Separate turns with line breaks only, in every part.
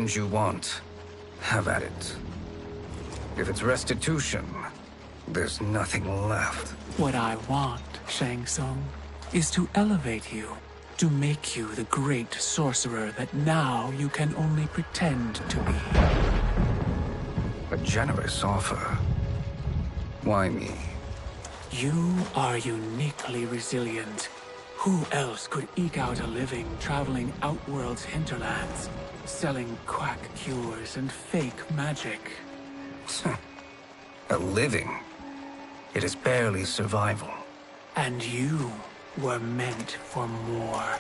revenge you want, have at it. If it's restitution, there's nothing left.
What I want, Shang Tsung, is to elevate you, to make you the great sorcerer that now you can only pretend to be.
A generous offer. Why me?
You are uniquely resilient. Who else could eke out a living traveling Outworld's hinterlands, selling quack cures and fake magic?
A living? It is barely survival.
And you were meant for more.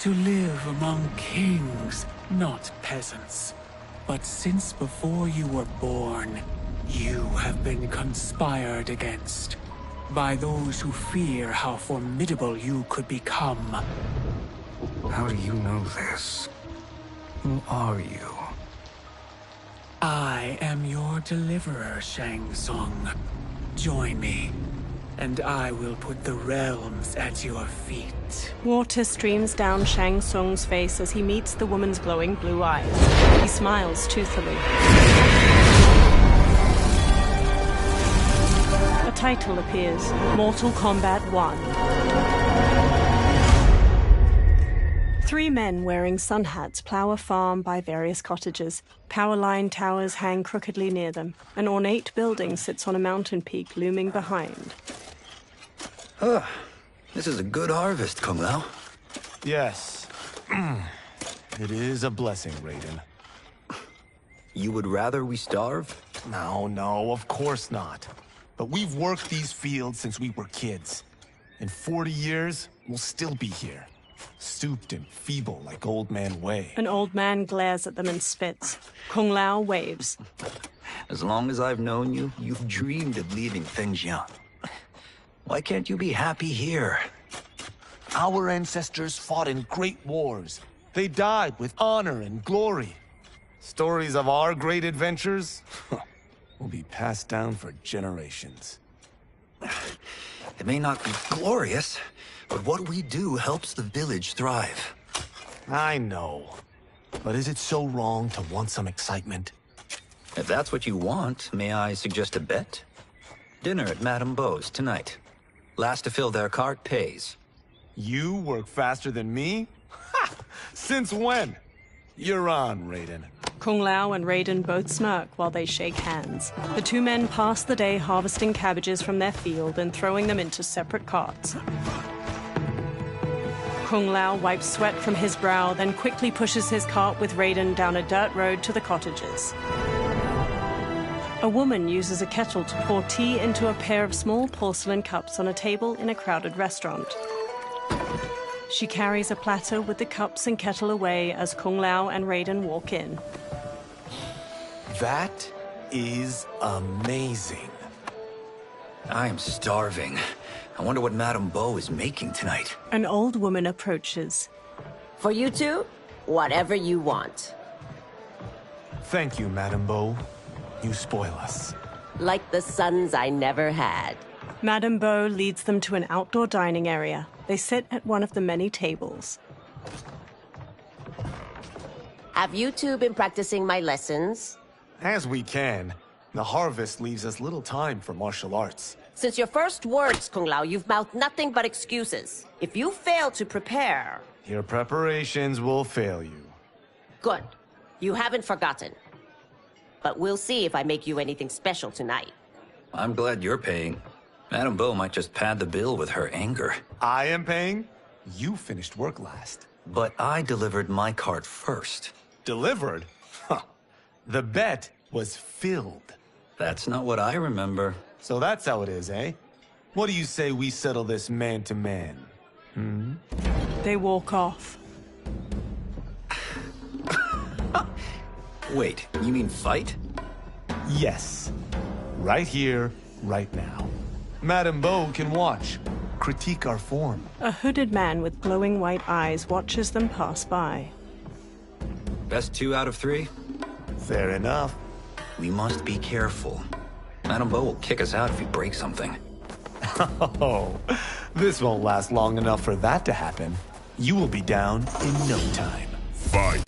To live among kings, not peasants. But since before you were born, you have been conspired against by those who fear how formidable you could become.
How do you know this? Who are you?
I am your deliverer, Shang Tsung. Join me, and I will put the realms at your feet.
Water streams down Shang Tsung's face as he meets the woman's glowing blue eyes. He smiles toothily. A title appears, Mortal Kombat 1. Three men wearing sun hats plow a farm by various cottages. Power line towers hang crookedly near them. An ornate building sits on a mountain peak looming behind.
This is a good harvest, Kung Lao.
Yes. It is a blessing, Raiden.
You would rather we starve?
No, of course not. But we've worked these fields since we were kids. In 40 years, we'll still be here. Stooped and feeble like Old Man Wei.
An old man glares at them and spits. Kung Lao waves.
As long as I've known you, you've dreamed of leaving Fengjiang. Why can't you be happy here?
Our ancestors fought in great wars. They died with honor and glory. Stories of our great adventures will be passed down for generations.
It may not be glorious, but what we do helps the village thrive.
I know. But is it so wrong to want some excitement?
If that's what you want, may I suggest a bet? Dinner at Madame Beau's tonight. Last to fill their cart pays.
You work faster than me? Ha! Since when? You're on, Raiden.
Kung Lao and Raiden both smirk while they shake hands. The two men pass the day harvesting cabbages from their field and throwing them into separate carts. Kung Lao wipes sweat from his brow, then quickly pushes his cart with Raiden down a dirt road to the cottages. A woman uses a kettle to pour tea into a pair of small porcelain cups on a table in a crowded restaurant. She carries a platter with the cups and kettle away as Kung Lao and Raiden walk in.
That is amazing.
I am starving. I wonder what Madame Beau is making tonight.
An old woman approaches.
For you two, whatever you want.
Thank you, Madame Beau. You spoil us.
Like the sons I never had.
Madame Beau leads them to an outdoor dining area. They sit at one of the many tables.
Have you two been practicing my lessons?
As we can. The harvest leaves us little time for martial arts.
Since your first words, Kung Lao, you've mouthed nothing but excuses. If you fail to prepare...
Your preparations will fail you.
Good. You haven't forgotten. But we'll see if I make you anything special tonight.
I'm glad you're paying. Madame Beau might just pad the bill with her anger.
I am paying? You finished work last.
But I delivered my cart first.
Delivered? Huh. The bet was filled.
That's not what I remember.
So that's how it is, eh? What do you say we settle this man to man?
They walk off.
Wait, you mean fight?
Yes. Right here, right now. Madame Beau can watch, critique our form.
A hooded man with glowing white eyes watches them pass by.
Best 2 out of 3?
Fair enough.
We must be careful. Madame Beau will kick us out if we break something.
Oh, this won't last long enough for that to happen. You will be down in no time.
Fight!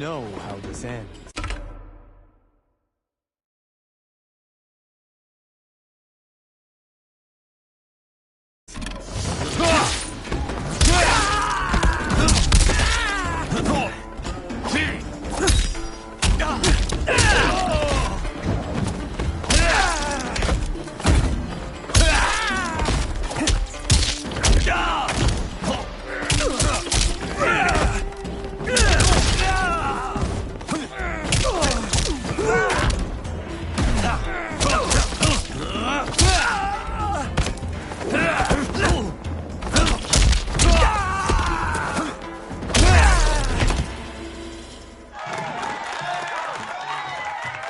know how this ends.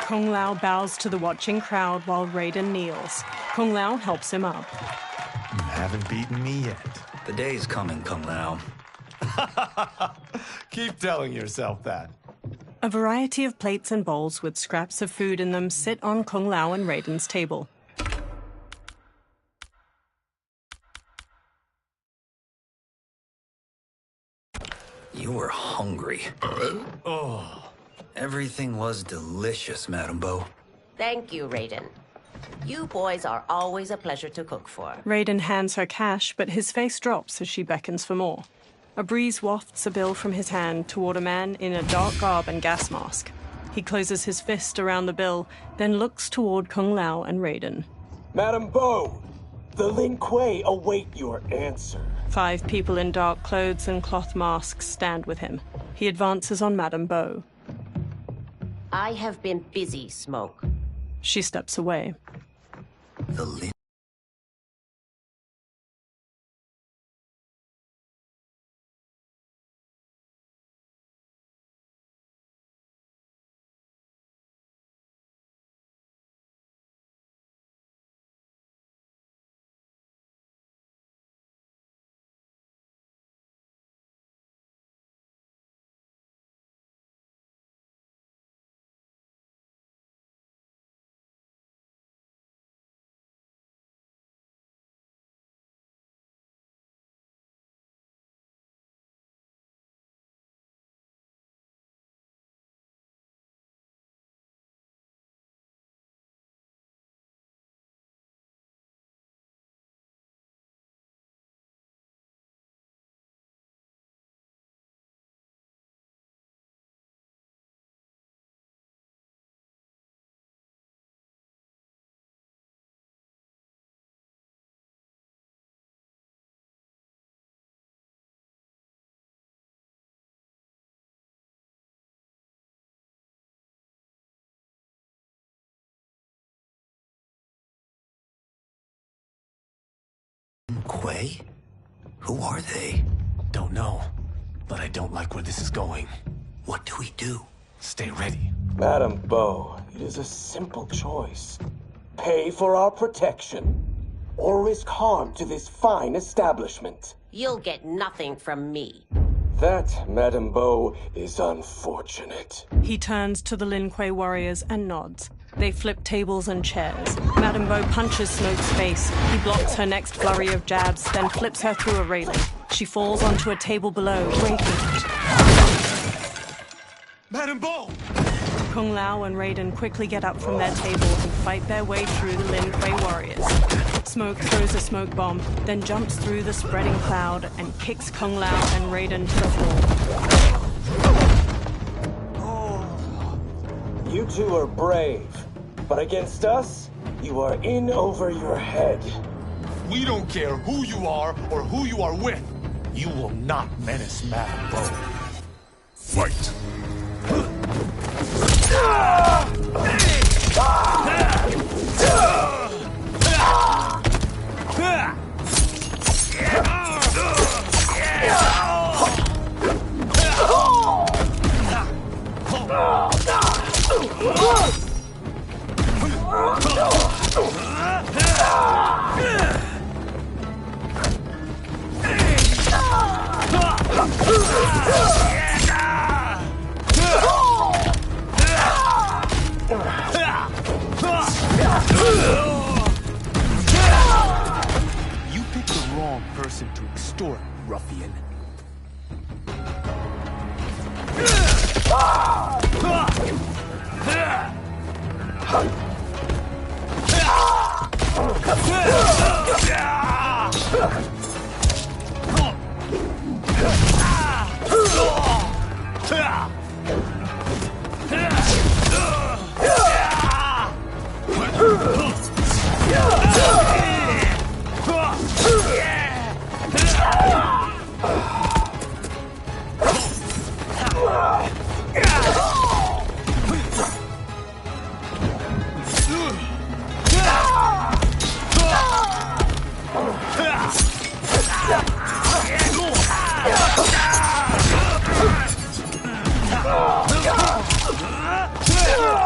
Kung Lao bows to the watching crowd while Raiden kneels. Kung Lao helps him up.
You haven't beaten me yet.
The day's coming, Kung Lao.
Keep telling yourself that.
A variety of plates and bowls with scraps of food in them sit on Kung Lao and Raiden's table.
You were hungry.
Oh.
Everything was delicious, Madame Bo.
Thank you, Raiden. You boys are always a pleasure to cook for.
Raiden hands her cash, but his face drops as she beckons for more. A breeze wafts a bill from his hand toward a man in a dark garb and gas mask. He closes his fist around the bill, then looks toward Kung Lao and Raiden.
Madame Bo, the Lin Kuei await your answer.
5 people in dark clothes and cloth masks stand with him. He advances on Madame Bo.
I have been busy, Smoke.
She steps away.
The Lin Kuei? Who are they?
Don't know, but I don't like where this is going.
What do we do?
Stay ready.
Madame Bo, it is a simple choice. Pay for our protection, or risk harm to this fine establishment.
You'll get nothing from me.
That, Madame Bo, is unfortunate.
He turns to the Lin Kuei warriors and nods. They flip tables and chairs. Madame Bo punches Smoke's face. He blocks her next flurry of jabs, then flips her through a railing. She falls onto a table below, breaking it.
Madame Bo!
Kung Lao and Raiden quickly get up from their table and fight their way through the Lin Kuei warriors. Smoke throws a smoke bomb, then jumps through the spreading cloud and kicks Kung Lao and Raiden to the floor.
You two are brave, but against us, you are in over your head.
We don't care who you are or who you are with. You will not menace Madame Bo.
Fight!
You picked the wrong person to extort, ruffian.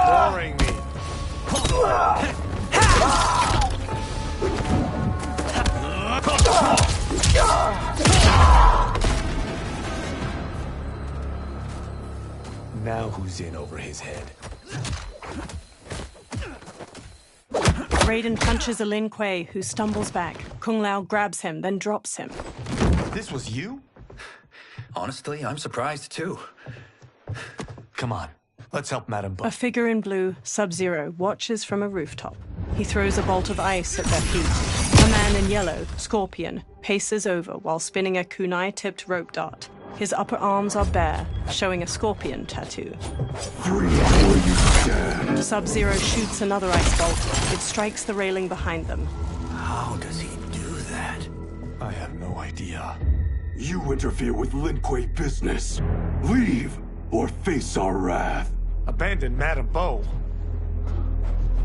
Boring me. Now who's in over his head?
Raiden punches a Lin Kuei, who stumbles back. Kung Lao grabs him, then drops him.
This was you?
Honestly, I'm surprised too.
Come on, let's help Madame Bo.
A figure in blue, Sub-Zero, watches from a rooftop. He throws a bolt of ice at their feet. A man in yellow, Scorpion, paces over while spinning a kunai-tipped rope dart. His upper arms are bare, showing a scorpion tattoo. Sub-Zero shoots another ice bolt. It strikes the railing behind them.
How does he do that?
I have no idea.
You interfere with Lin Kuei business. Leave, or face our wrath.
Abandon Madame Bo.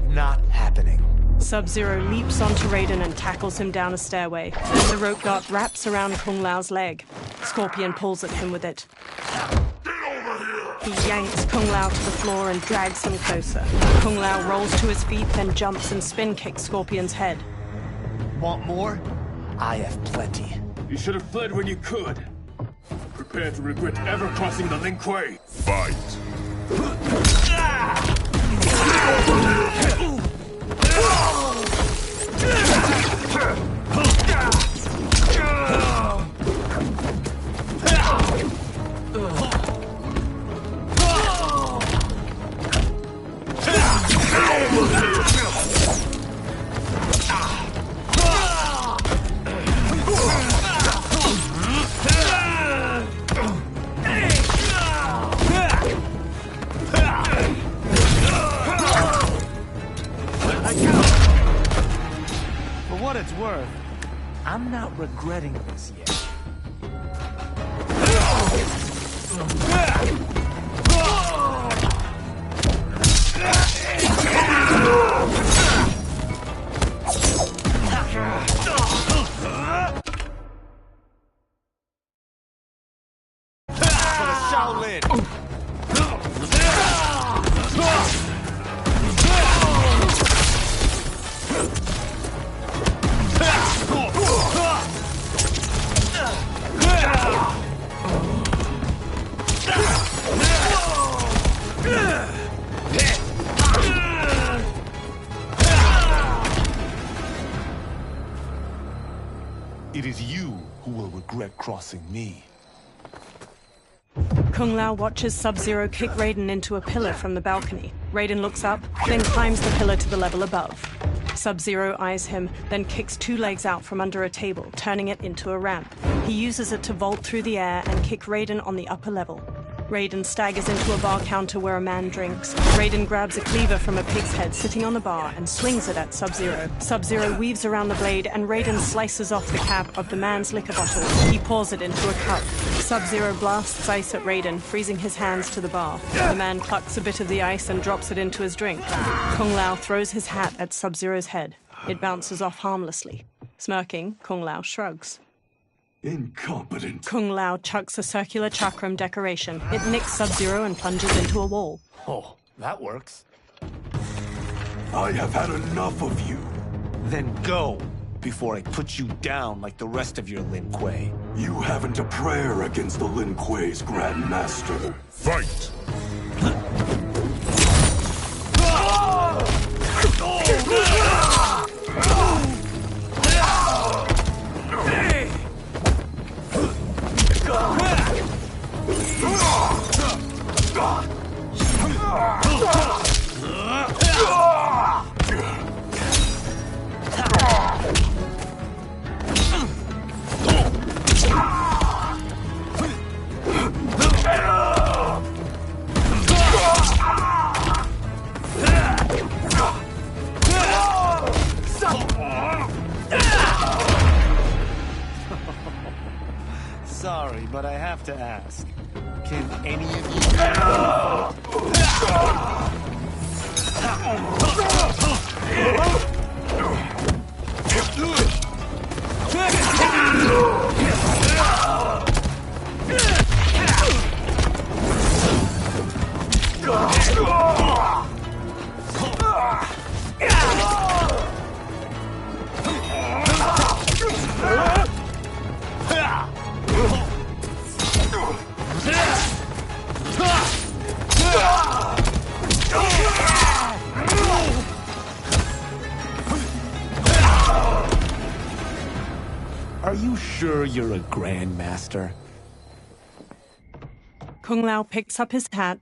Not happening.
Sub-Zero leaps onto Raiden and tackles him down a stairway. The rope dart wraps around Kung Lao's leg. Scorpion pulls at him with it. He yanks Kung Lao to the floor and drags him closer. Kung Lao rolls to his feet, then jumps and spin kicks Scorpion's head.
Want more? I have plenty.
You should have fled when you could. Prepare to regret ever crossing the Lin Kuei.
Fight.
For what it's worth, I'm not regretting this yet. For the Shaolin! It is you who will regret crossing me.
Kung Lao watches Sub-Zero kick Raiden into a pillar from the balcony. Raiden looks up, then climbs the pillar to the level above. Sub-Zero eyes him, then kicks two legs out from under a table, turning it into a ramp. He uses it to vault through the air and kick Raiden on the upper level. Raiden staggers into a bar counter where a man drinks. Raiden grabs a cleaver from a pig's head sitting on the bar and swings it at Sub-Zero. Sub-Zero weaves around the blade and Raiden slices off the cap of the man's liquor bottle. He pours it into a cup. Sub-Zero blasts ice at Raiden, freezing his hands to the bar. The man plucks a bit of the ice and drops it into his drink. Kung Lao throws his hat at Sub-Zero's head. It bounces off harmlessly. Smirking, Kung Lao shrugs.
Incompetent.
Kung Lao chucks a circular chakram decoration. It nicks Sub-Zero and plunges into a wall.
Oh, that works.
I have had enough of you.
Then go, before I put you down like the rest of your Lin Kuei.
You haven't a prayer against the Lin Kuei's Grand Master. Fight!
sorry, but I have to ask. Can any of you... Are you sure you're a grandmaster?
Kung Lao picks up his hat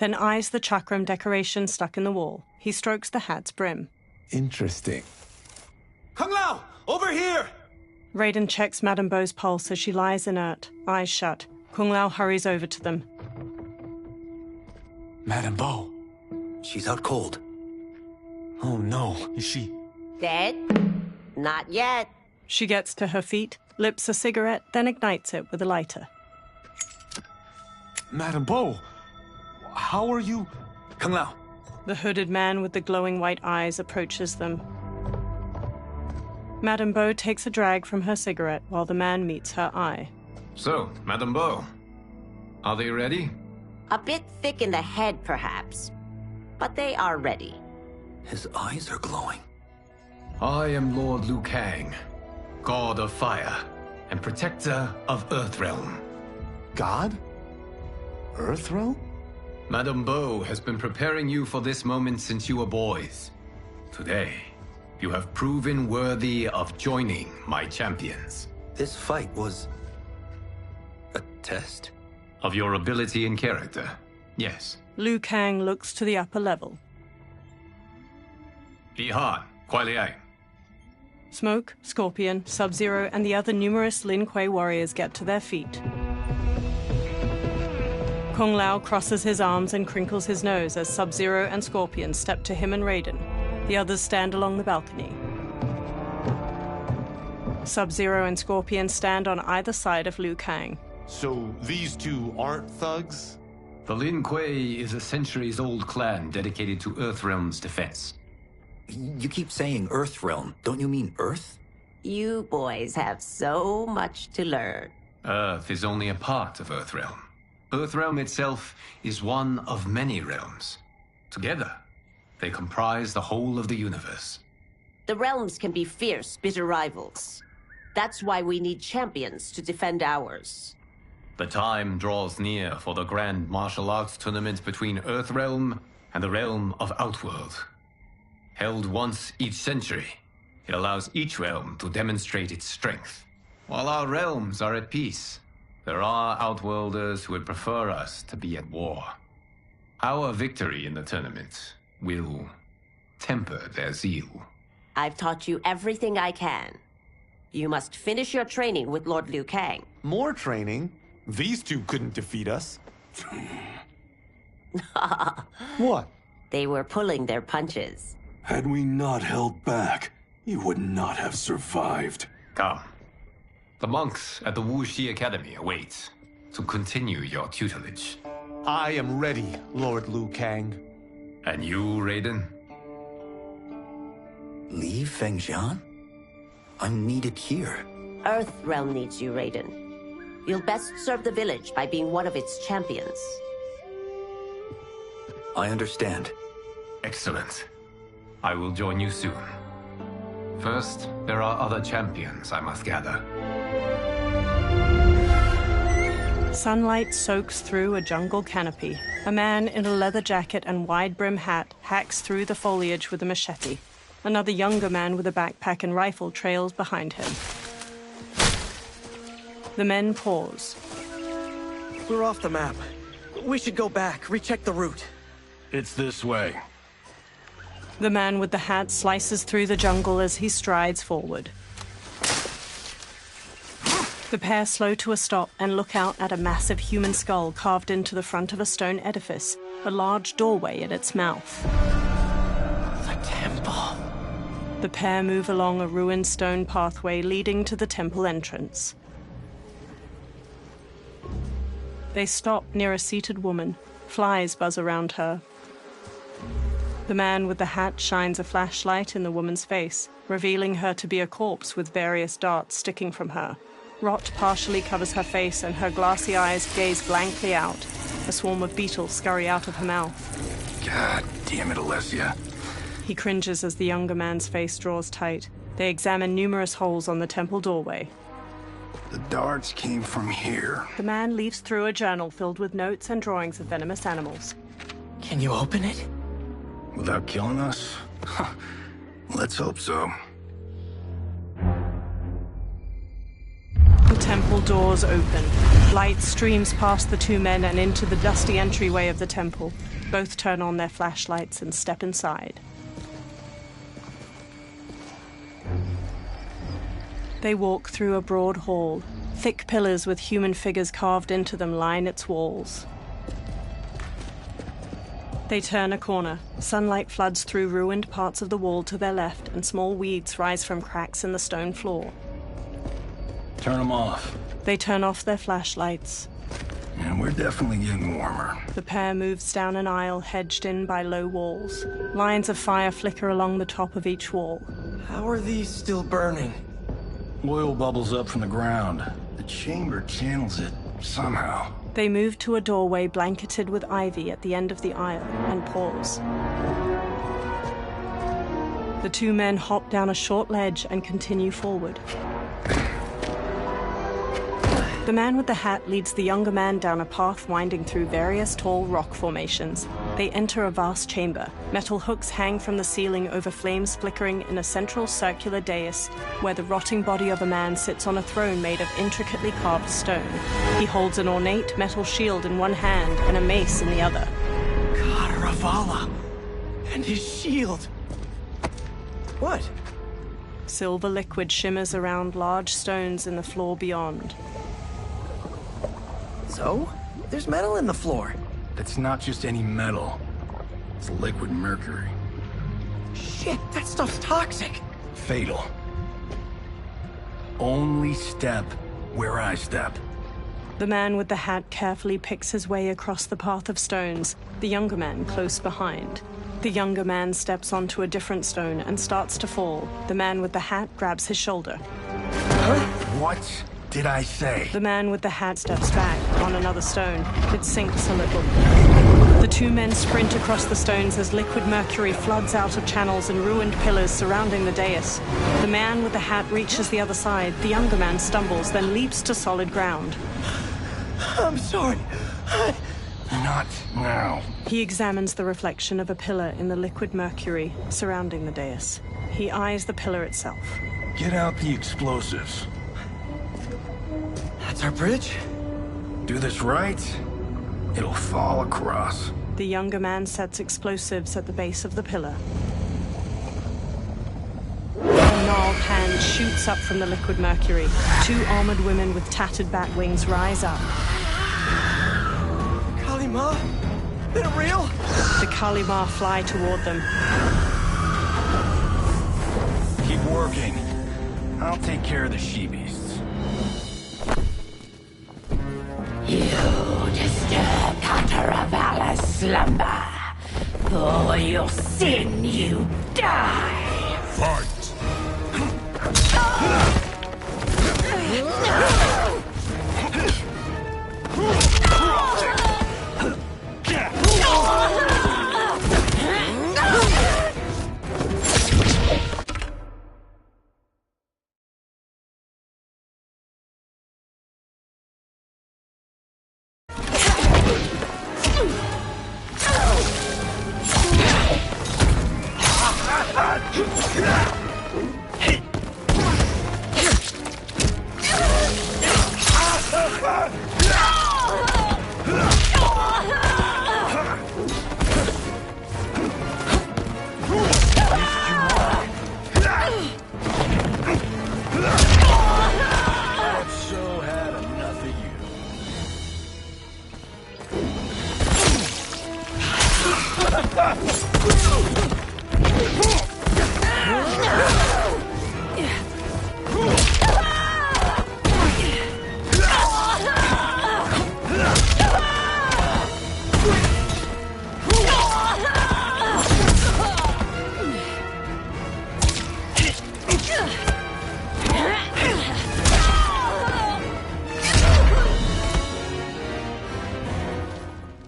then eyes the chakram decoration stuck in the wall. He strokes the hat's brim.
Interesting. Kung Lao! Over here!
Raiden checks Madame Bo's pulse as she lies inert, eyes shut. Kung Lao hurries over to them.
Madame Bo.
She's out cold.
Oh no, is she...
Dead? Not yet.
She gets to her feet, lips a cigarette, then ignites it with a lighter.
Madame Bo, how are you...
Kung Lao.
The hooded man with the glowing white eyes approaches them. Madame Bo takes a drag from her cigarette while the man meets her eye.
So, Madame Bo, are they ready?
A bit thick in the head, perhaps. But they are ready.
His eyes are glowing.
I am Lord Liu Kang, God of Fire, and Protector of Earthrealm.
God? Earthrealm?
Madame Bo has been preparing you for this moment since you were boys. Today, you have proven worthy of joining my champions.
This fight was... a test?
Of your ability and character, yes.
Liu Kang looks to the upper level.
Ihan, Kuai Liang.
Smoke, Scorpion, Sub-Zero, and the other numerous Lin Kuei warriors get to their feet. Kung Lao crosses his arms and crinkles his nose as Sub-Zero and Scorpion step to him and Raiden. The others stand along the balcony. Sub-Zero and Scorpion stand on either side of Liu Kang.
So these two aren't thugs?
The Lin Kuei is a centuries-old clan dedicated to Earthrealm's defense.
You keep saying Earthrealm. Don't you mean Earth?
You boys have so much to learn.
Earth is only a part of Earthrealm. Earthrealm itself is one of many realms. Together, they comprise the whole of the universe.
The realms can be fierce, bitter rivals. That's why we need champions to defend ours.
The time draws near for the grand martial arts tournament between Earthrealm and the realm of Outworld. Held once each century, it allows each realm to demonstrate its strength. While our realms are at peace, there are Outworlders who would prefer us to be at war. Our victory in the tournament will temper their zeal.
I've taught you everything I can. You must finish your training with Lord Liu Kang.
More training? These two couldn't defeat us. What?
They were pulling their punches.
Had we not held back, you would not have survived.
Come. The monks at the Wuxi Academy await to continue your tutelage.
I am ready, Lord Liu Kang.
And you, Raiden?
Leave Fengjian? I'm needed here.
Earthrealm needs you, Raiden. You'll best serve the village by being one of its champions.
I understand.
Excellent. I will join you soon. First, there are other champions I must gather.
Sunlight soaks through a jungle canopy. A man in a leather jacket and wide-brim hat hacks through the foliage with a machete. Another younger man with a backpack and rifle trails behind him. The men pause.
We're off the map. We should go back, recheck the route.
It's this way.
The man with the hat slices through the jungle as he strides forward. The pair slow to a stop and look out at a massive human skull carved into the front of a stone edifice, a large doorway at its mouth.
The temple.
The pair move along a ruined stone pathway leading to the temple entrance. They stop near a seated woman. Flies buzz around her. The man with the hat shines a flashlight in the woman's face, revealing her to be a corpse with various darts sticking from her. Rot partially covers her face and her glassy eyes gaze blankly out. A swarm of beetles scurry out of her mouth.
God damn it, Alessia.
He cringes as the younger man's face draws tight. They examine numerous holes on the temple doorway.
The darts came from here.
The man leaves through a journal filled with notes and drawings of venomous animals.
Can you open it?
Without killing us? Let's hope so.
The temple doors open. Light streams past the two men and into the dusty entryway of the temple. Both turn on their flashlights and step inside. They walk through a broad hall. Thick pillars with human figures carved into them line its walls. They turn a corner. Sunlight floods through ruined parts of the wall to their left, and small weeds rise from cracks in the stone floor.
Turn them off.
They turn off their flashlights.
And we're definitely getting warmer.
The pair moves down an aisle hedged in by low walls. Lines of fire flicker along the top of each wall.
How are these still burning?
Oil bubbles up from the ground. The chamber channels it somehow.
They move to a doorway blanketed with ivy at the end of the aisle and pause. The two men hop down a short ledge and continue forward. The man with the hat leads the younger man down a path winding through various tall rock formations. They enter a vast chamber. Metal hooks hang from the ceiling over flames flickering in a central circular dais where the rotting body of a man sits on a throne made of intricately carved stone. He holds an ornate metal shield in one hand and a mace in the other.
Karavala! And his shield! What?
Silver liquid shimmers around large stones in the floor beyond.
So? There's metal in the floor.
It's not just any metal. It's liquid mercury.
Shit, that stuff's toxic.
Fatal. Only step where I step.
The man with the hat carefully picks his way across the path of stones, the younger man close behind. The younger man steps onto a different stone and starts to fall. The man with the hat grabs his shoulder.
Huh? What did I say?
The man with the hat steps back on another stone. It sinks a little. The two men sprint across the stones as liquid mercury floods out of channels and ruined pillars surrounding the dais. The man with the hat reaches the other side. The younger man stumbles, then leaps to solid ground.
I'm sorry.
Not now.
He examines the reflection of a pillar in the liquid mercury surrounding the dais. He eyes the pillar itself.
Get out the explosives.
That's our bridge?
Do this right, it'll fall across.
The younger man sets explosives at the base of the pillar. A gnarled hand shoots up from the liquid mercury. Two armored women with tattered bat wings rise up.
Kalima? They're real?
The Kalima fly toward them.
Keep working. I'll take care of the she-beasts.
You disturb Kataravalla's slumber. For your sin, you die.
Fight!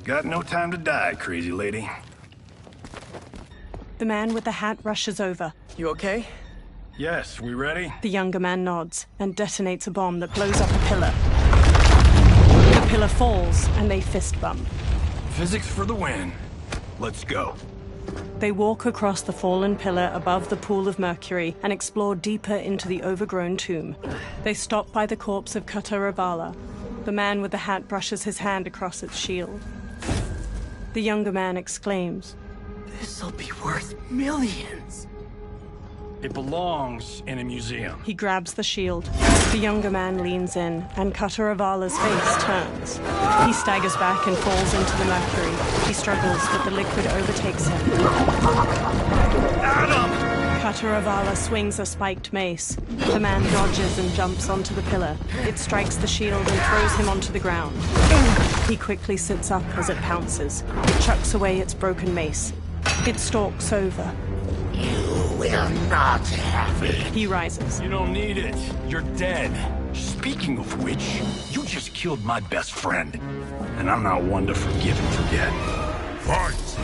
Got no time to die, crazy lady.
The man with the hat rushes over.
You okay?
Yes, we ready?
The younger man nods and detonates a bomb that blows up a pillar. The pillar falls and they fist bump.
Physics for the win. Let's go.
They walk across the fallen pillar above the pool of mercury and explore deeper into the overgrown tomb. They stop by the corpse of Kataravala. The man with the hat brushes his hand across its shield. The younger man exclaims,
"This'll be worth millions."
It belongs in a museum.
He grabs the shield. The younger man leans in, and Kataravala's face turns. He staggers back and falls into the mercury. He struggles, but the liquid overtakes him. Kataravala swings a spiked mace. The man dodges and jumps onto the pillar. It strikes the shield and throws him onto the ground. He quickly sits up as it pounces. It chucks away its broken mace. It stalks over.
You will not have it.
He rises.
You don't need it. You're dead. Speaking of which, you just killed my best friend. And I'm not one to forgive and forget. Fight!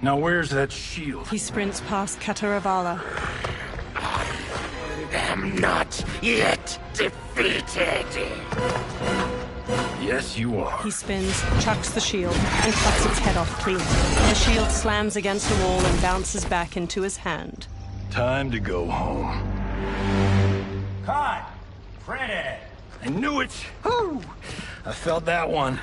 Now where's that shield?
He sprints past Kataravala.
I'm not yet defeated.
Yes, you are.
He spins, chucks the shield, and cuts its head off clean. The shield slams against the wall and bounces back into his hand.
Time to go home.
Cut! Printed!
I knew it! Woo! I felt that one.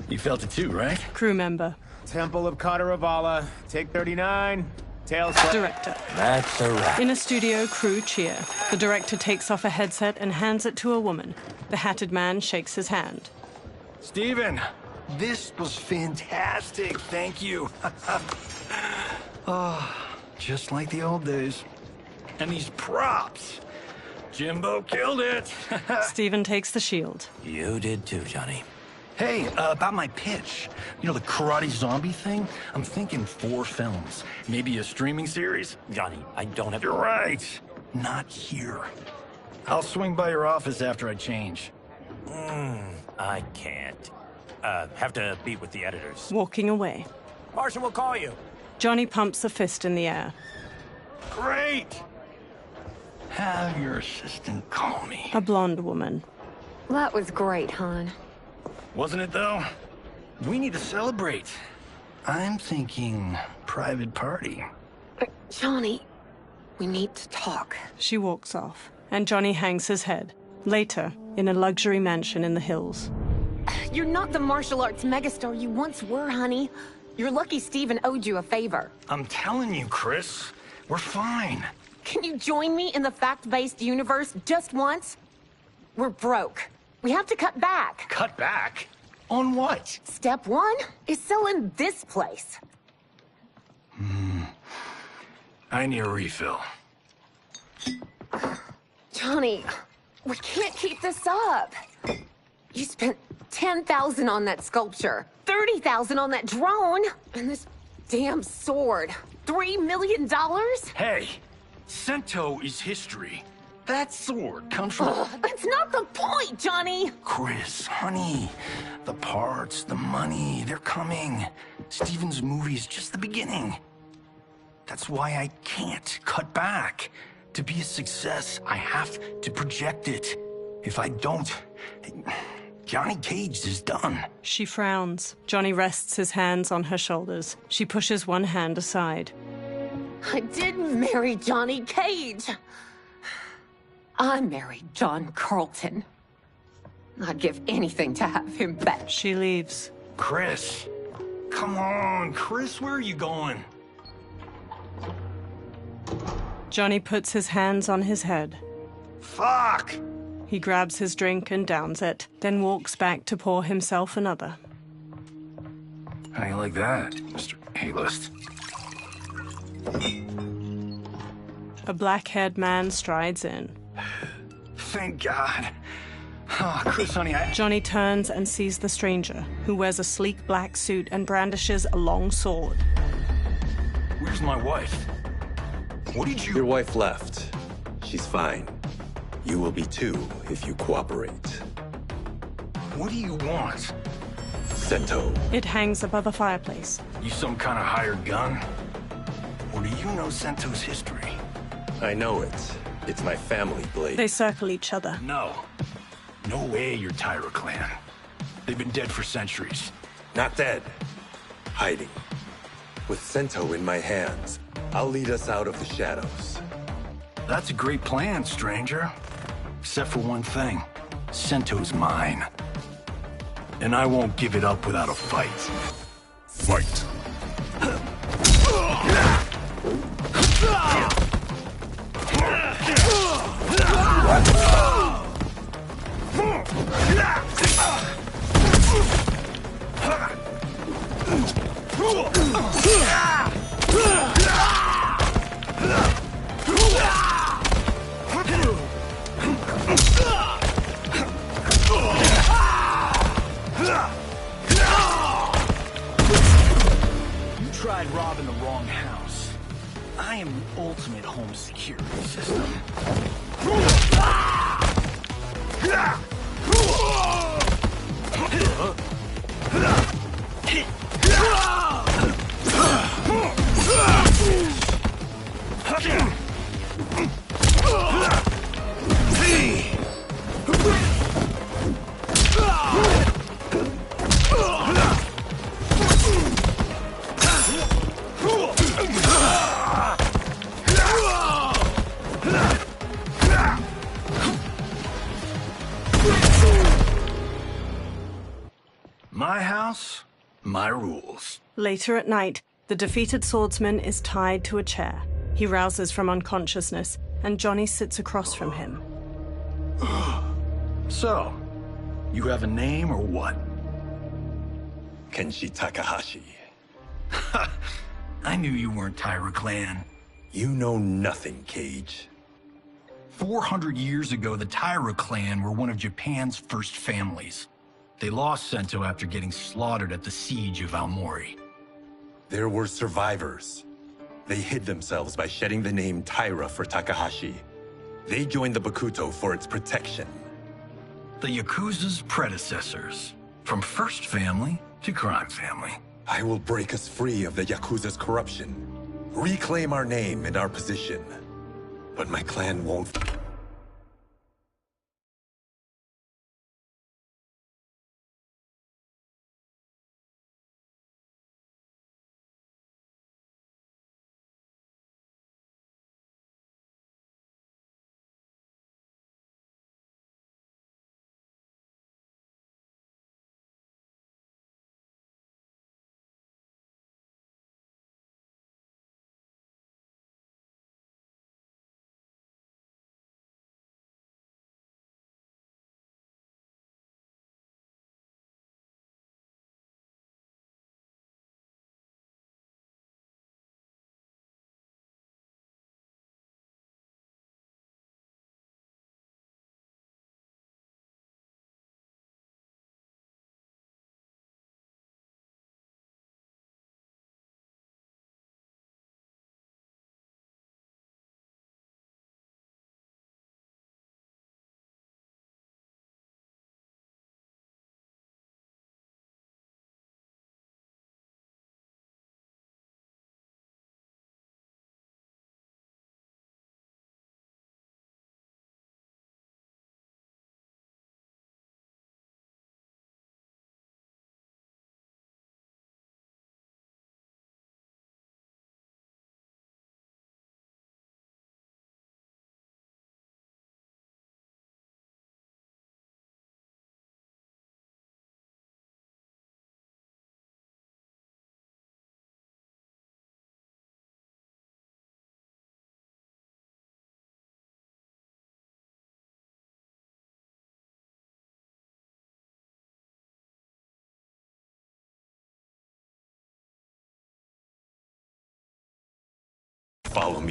You felt it too, right?
Crew member.
Temple of Kataravala, take 39, tails...
Director.
That's a wrap.
In a studio, crew cheer. The director takes off a headset and hands it to a woman. The hatted man shakes his hand.
Steven, this was fantastic. Thank you. Oh, just like the old days. And these props. Jimbo killed it.
Steven takes the shield.
You did too, Johnny.
Hey, about my pitch. You know, the karate zombie thing? I'm thinking 4 films. Maybe a streaming series?
Johnny, I don't have...
You're right. Not here. I'll swing by your office after I change.
I can't. Have to meet with the editors.
Walking away.
Marshall will call you.
Johnny pumps a fist in the air.
Great! Have your assistant call me.
A blonde woman.
That was great, hon.
Wasn't it, though? We need to celebrate. I'm thinking private party.
Johnny, we need to talk.
She walks off, and Johnny hangs his head. Later, in a luxury mansion in the hills.
You're not the martial arts megastar you once were, honey. You're lucky Steven owed you a favor.
I'm telling you, Chris, we're fine.
Can you join me in the fact-based universe just once? We're broke. We have to cut back.
Cut back? On what?
Step 1 is selling this place.
I need a refill.
Johnny, we can't keep this up. You spent $10,000 on that sculpture, $30,000 on that drone, and this damn sword. $3 million?
Hey, Cento is history. That sword comes from...
That's not the point, Johnny!
Chris, honey, the parts, the money, they're coming. Steven's movie is just the beginning. That's why I can't cut back. To be a success, I have to project it. If I don't, Johnny Cage is done.
She frowns. Johnny rests his hands on her shoulders. She pushes one hand aside.
I didn't marry Johnny Cage. I married John Carlton. I'd give anything to have him back.
She leaves.
Chris. Come on, Chris, where are you going?
Johnny puts his hands on his head.
Fuck!
He grabs his drink and downs it, then walks back to pour himself another.
How you like that, Mr. A-list?
A black-haired man strides in.
Thank God. Oh, Chris, honey,
Johnny turns and sees the stranger, who wears a sleek black suit and brandishes a long sword.
Where's my wife? What did you...
Your wife left. She's fine. You will be too, if you cooperate.
What do you want?
Sento.
It hangs above a fireplace.
You some kind of hired gun? Or do you know Sento's history?
I know it. It's my family blade.
They circle each other.
No. No way you're Tyra clan. They've been dead for centuries.
Not dead. Hiding. With Sento in my hands, I'll lead us out of the shadows.
That's a great plan, stranger. Except for one thing. Sento's mine. And I won't give it up without a fight.
Fight.
You tried robbing the wrong house. I am the ultimate home security system. My house, my rules.
Later at night, the defeated swordsman is tied to a chair. He rouses from unconsciousness, and Johnny sits across from him.
So, you have a name or what?
Kenshi Takahashi.
I knew you weren't Tyra clan.
You know nothing, Cage.
400 years ago, the Tyra clan were one of Japan's first families. They lost Sento after getting slaughtered at the siege of Aomori.
There were survivors. They hid themselves by shedding the name Tyra for Takahashi. They joined the Bakuto for its protection.
The Yakuza's predecessors. From first family to crime family.
I will break us free of the Yakuza's corruption. Reclaim our name and our position. But my clan won't...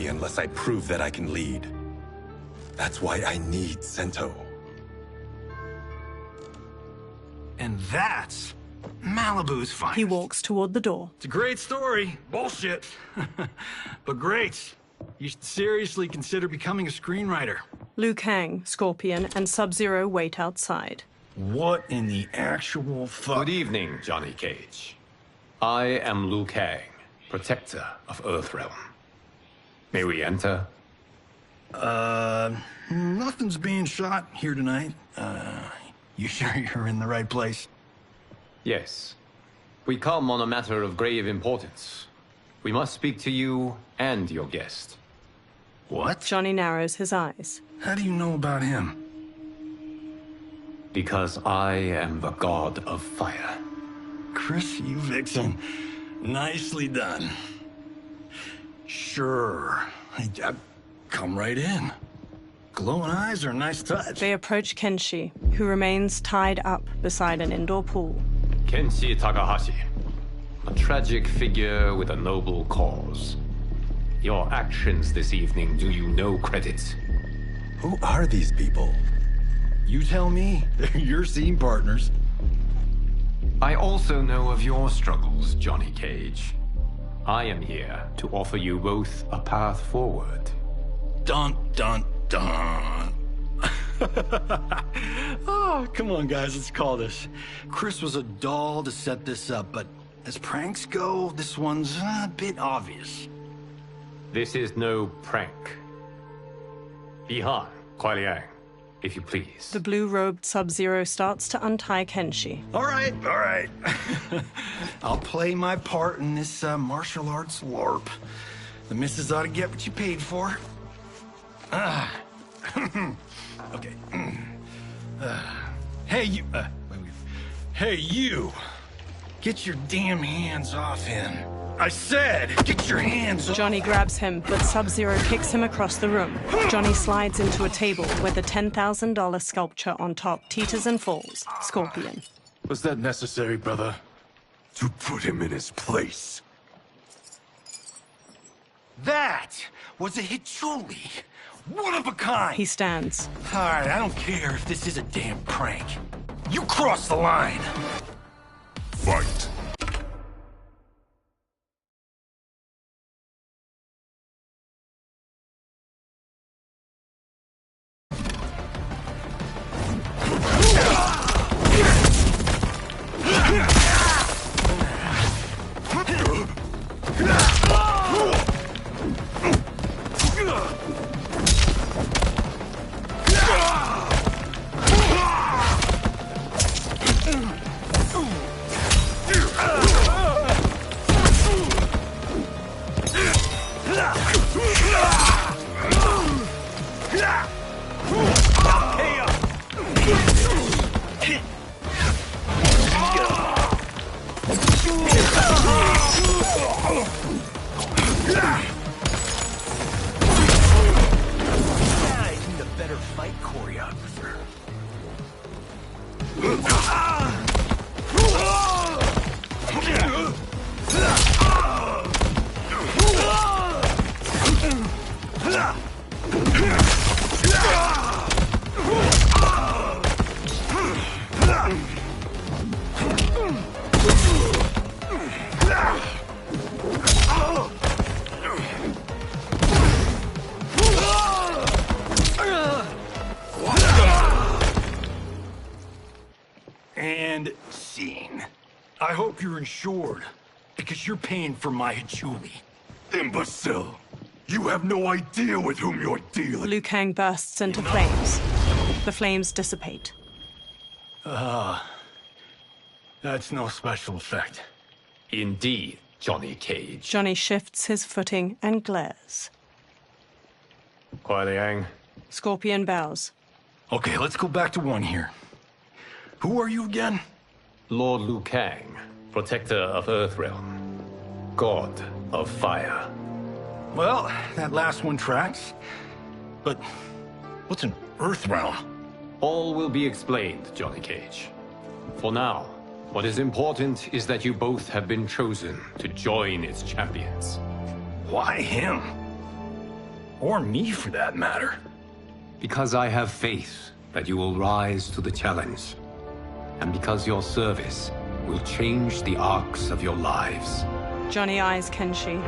me unless I prove that I can lead. That's why I need Sento.
And that's Malibu's finest.
He walks toward the door.
It's a great story. Bullshit. But great. You should seriously consider becoming a screenwriter.
Liu Kang, Scorpion, and Sub-Zero wait outside.
What in the actual fuck?
Good evening, Johnny Cage. I am Liu Kang, protector of Earthrealm. May we enter?
Nothing's being shot here tonight. You sure you're in the right place?
Yes. We come on a matter of grave importance. We must speak to you and your guest.
What?
Johnny narrows his eyes.
How do you know about him?
Because I am the god of fire.
Chris, you vixen. Nicely done. Sure. Come right in. Glowing eyes are a nice touch.
They approach Kenshi, who remains tied up beside an indoor pool.
Kenshi Takahashi. A tragic figure with a noble cause. Your actions this evening do you no credit.
Who are these people?
You tell me. They're your scene partners.
I also know of your struggles, Johnny Cage. I am here to offer you both a path forward.
Dun, dun, dun. Oh, come on, guys, let's call this. Chris was a doll to set this up, but as pranks go, this one's a bit obvious.
This is no prank. Ihan, Kuai Liang, if you please.
The blue-robed Sub-Zero starts to untie Kenshi.
All right. I'll play my part in this martial arts LARP. The missus ought to get what you paid for. Okay. Hey, you... Hey, you! Get your damn hands off him. I said, get your hands off.
Johnny grabs him, but Sub-Zero kicks him across the room. Johnny slides into a table where the $10,000 sculpture on top teeters and falls. Scorpion.
Was that necessary, brother? To put him in his place.
That was a Hichuli. One of a kind.
He stands.
All right, I don't care if this is a damn prank. You crossed the line.
Fight.
And scene. I hope you're insured, because you're paying for my Hichuli.
Imbecile! You have no idea with whom you're dealing.
Liu Kang bursts into flames. The flames dissipate.
That's no special effect.
Indeed, Johnny Cage.
Johnny shifts his footing and glares.
Kuai Liang.
Scorpion bows.
Okay, let's go back to one here. Who are you again?
Lord Liu Kang, protector of Earthrealm. God of fire.
Well, that last one tracks. But what's an Earthrealm?
All will be explained, Johnny Cage. For now, what is important is that you both have been chosen to join its champions.
Why him? Or me, for that matter.
Because I have faith that you will rise to the challenge. And because your service will change the arcs of your lives.
Johnny eyes Kenshi.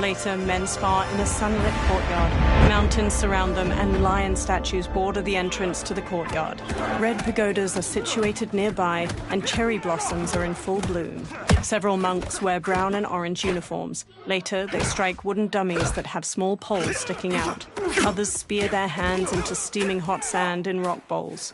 Later, men spar in a sunlit courtyard. Mountains surround them, and lion statues border the entrance to the courtyard. Red pagodas are situated nearby, and cherry blossoms are in full bloom. Several monks wear brown and orange uniforms. Later, they strike wooden dummies that have small poles sticking out. Others spear their hands into steaming hot sand in rock bowls.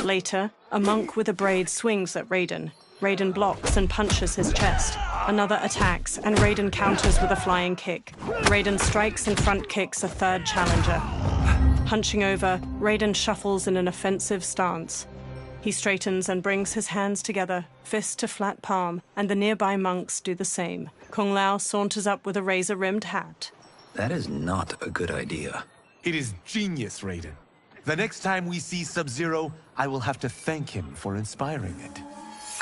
Later, a monk with a braid swings at Raiden. Raiden blocks and punches his chest. Another attacks, and Raiden counters with a flying kick. Raiden strikes and front kicks a third challenger. Hunching over, Raiden shuffles in an offensive stance. He straightens and brings his hands together, fist to flat palm, and the nearby monks do the same. Kung Lao saunters up with a razor-rimmed hat.
That is not a good idea.
It is genius, Raiden. The next time we see Sub-Zero, I will have to thank him for inspiring it.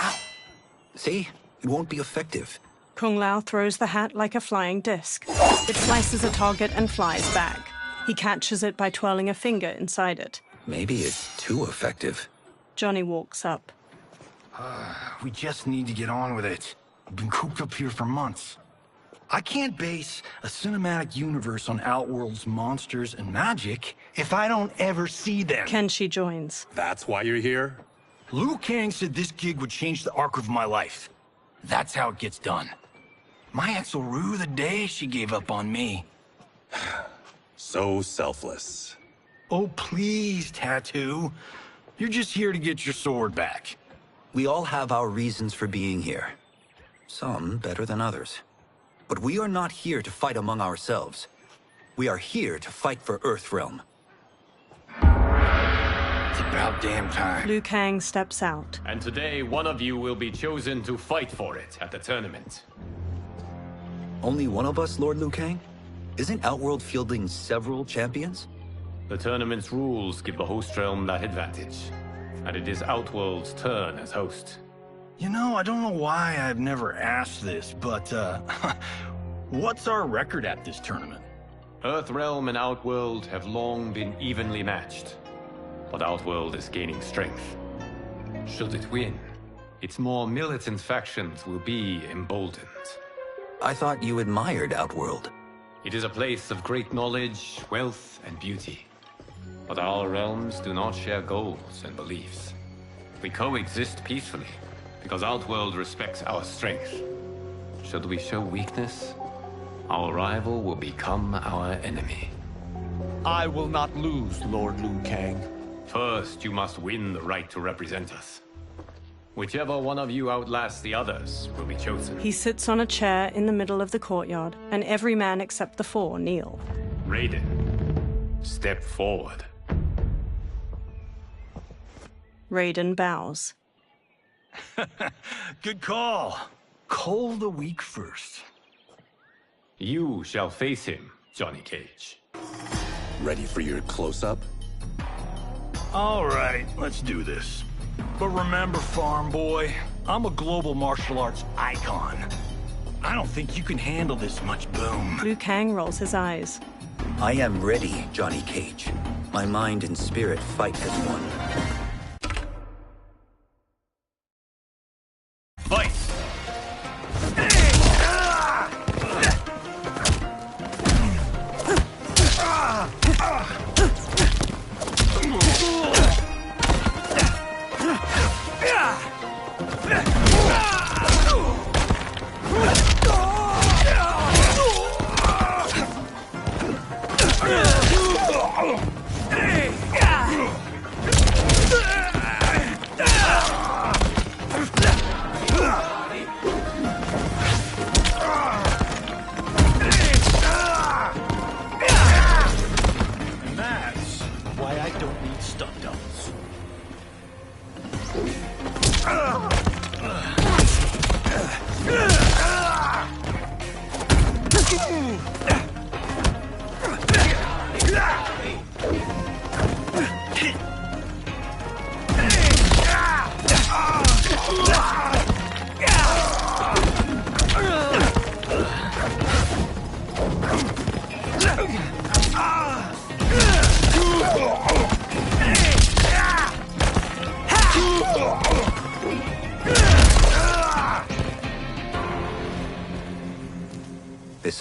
Ow! See? It won't be effective.
Kung Lao throws the hat like a flying disc. It slices a target and flies back. He catches it by twirling a finger inside it.
Maybe it's too effective.
Johnny walks up.
We just need to get on with it. I've been cooped up here for months. I can't base a cinematic universe on Outworld's monsters and magic if I don't ever see them.
Kenshi joins.
That's why you're here?
Liu Kang said this gig would change the arc of my life. That's how it gets done. My ex will rue the day she gave up on me.
So selfless.
Oh, please, Tattoo. You're just here to get your sword back.
We all have our reasons for being here. Some better than others. But we are not here to fight among ourselves. We are here to fight for Earthrealm.
It's about damn time.
Liu Kang steps out.
And today, one of you will be chosen to fight for it at the tournament.
Only one of us, Lord Liu Kang? Isn't Outworld fielding several champions?
The tournament's rules give the host realm that advantage. And it is Outworld's turn as host.
You know, I don't know why I've never asked this, but, what's our record at this tournament?
Earthrealm and Outworld have long been evenly matched. But Outworld is gaining strength. Should it win, its more militant factions will be emboldened.
I thought you admired Outworld.
It is a place of great knowledge, wealth, and beauty. But our realms do not share goals and beliefs. We coexist peacefully, because Outworld respects our strength. Should we show weakness, our rival will become our enemy.
I will not lose, Lord Liu Kang.
First, you must win the right to represent us. Whichever one of you outlasts the others will be chosen.
He sits on a chair in the middle of the courtyard, and every man except the four kneel.
Raiden, step forward.
Raiden bows.
Good call. Call the weak first.
You shall face him, Johnny Cage.
Ready for your close-up?
All right, let's do this. But remember, farm boy, I'm a global martial arts icon. I don't think you can handle this much boom.
Liu Kang rolls his eyes.
I am ready, Johnny Cage. My mind and spirit fight as one.
Fight!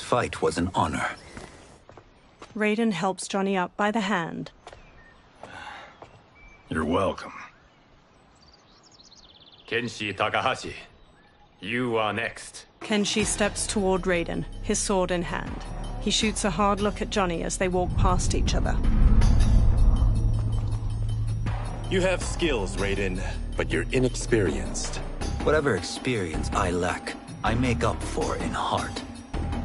fight was an honor.
Raiden helps Johnny up by the hand.
You're welcome.
Kenshi Takahashi, you are next.
Kenshi steps toward Raiden, his sword in hand. He shoots a hard look at Johnny as they walk past each other.
You have skills, Raiden, but you're inexperienced.
Whatever experience I lack, I make up for in heart.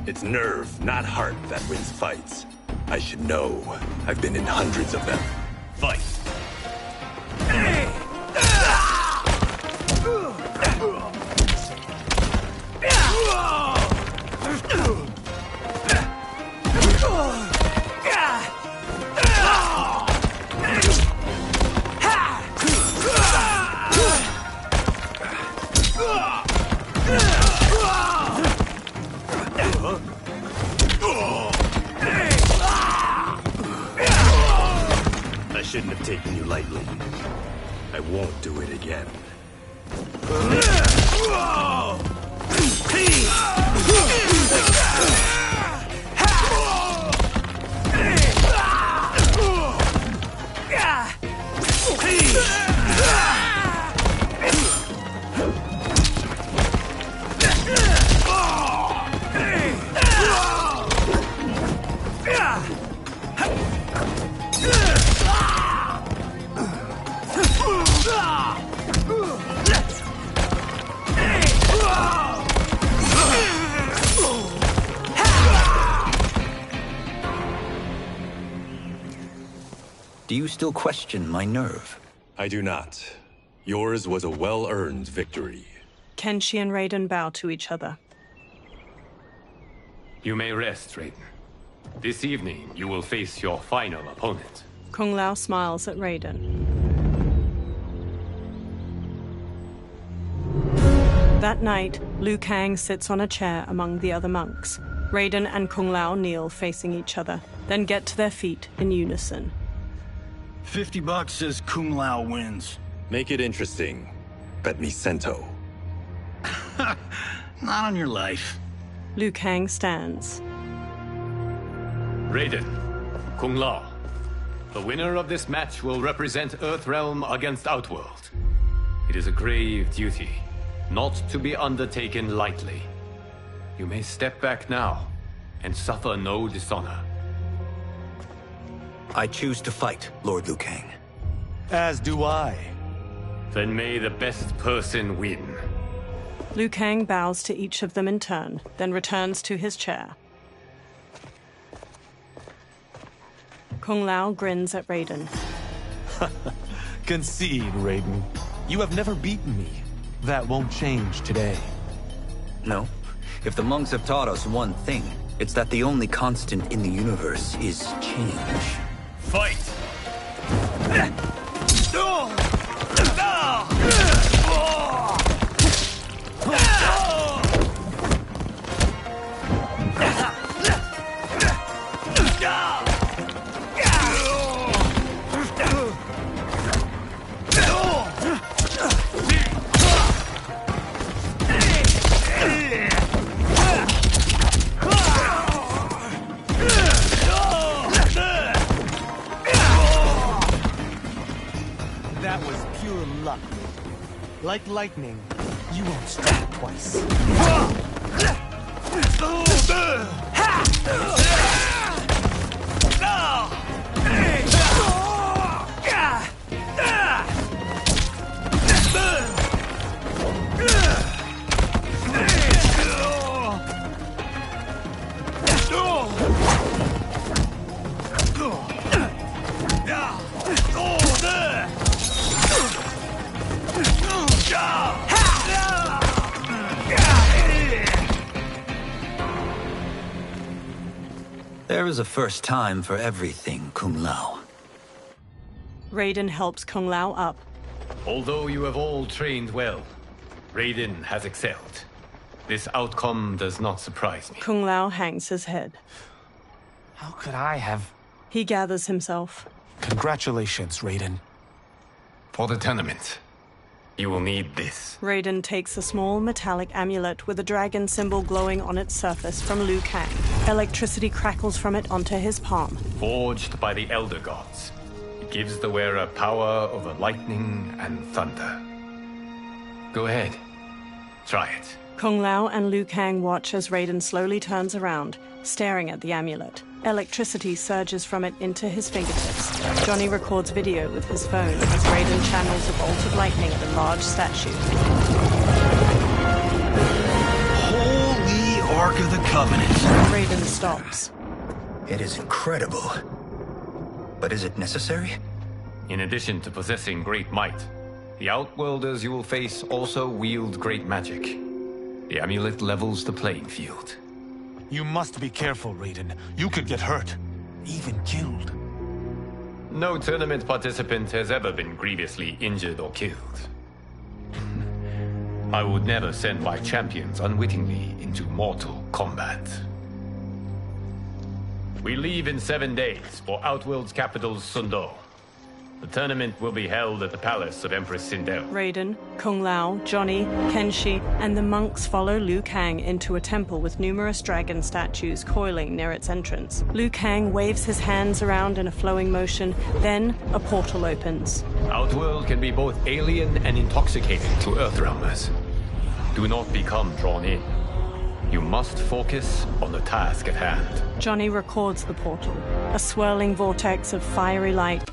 It's nerve, not heart, that wins fights. I should know. I've been in hundreds of them.
Fight!
I shouldn't have taken you lightly. I won't do it again.
Do you still question my nerve?
I do not. Yours was a well-earned victory.
Kenshi and Raiden bow to each other.
You may rest, Raiden. This evening, you will face your final opponent.
Kung Lao smiles at Raiden. That night, Liu Kang sits on a chair among the other monks. Raiden and Kung Lao kneel facing each other, then get to their feet in unison.
$50 says Kung Lao wins.
Make it interesting. Bet me cento.
Not on your life.
Liu Kang stands.
Raiden, Kung Lao, the winner of this match will represent Earthrealm against Outworld. It is a grave duty, not to be undertaken lightly. You may step back now and suffer no dishonor.
I choose to fight, Lord Liu Kang.
As do I.
Then may the best person win.
Liu Kang bows to each of them in turn, then returns to his chair. Kung Lao grins at Raiden.
Concede, Raiden. You have never beaten me. That won't change today.
No. If the monks have taught us one thing, it's that the only constant in the universe is change.
Fight!
That was pure luck. Like lightning, you won't strike twice.
There is a first time for everything, Kung Lao.
Raiden helps Kung Lao up.
Although you have all trained well, Raiden has excelled. This outcome does not surprise me.
Kung Lao hangs his head.
How could I have...
He gathers himself.
Congratulations, Raiden.
For the tournament, You will need this.
Raiden takes a small metallic amulet with a dragon symbol glowing on its surface from Liu Kang. Electricity crackles from it onto his palm.
Forged by the Elder Gods, it gives the wearer power over lightning and thunder. Go ahead. Try it.
Kung Lao and Liu Kang watch as Raiden slowly turns around, staring at the amulet. Electricity surges from it into his fingertips. Johnny records video with his phone as Raiden channels a bolt of lightning at a large statue.
Holy Ark of the Covenant.
Raiden stops.
It is incredible. But is it necessary?
In addition to possessing great might, the Outworlders you will face also wield great magic. The amulet levels the playing field.
You must be careful, Raiden. You could get hurt. Even killed.
No tournament participant has ever been grievously injured or killed. I would never send my champions unwittingly into mortal combat. We leave in 7 days for Outworld's capital, Sundo. The tournament will be held at the palace of Empress Sindel.
Raiden, Kung Lao, Johnny, Kenshi, and the monks follow Liu Kang into a temple with numerous dragon statues coiling near its entrance. Liu Kang waves his hands around in a flowing motion, then a portal opens.
Outworld can be both alien and intoxicating to Earthrealmers. Do not become drawn in. You must focus on the task at hand.
Johnny records the portal, a swirling vortex of fiery light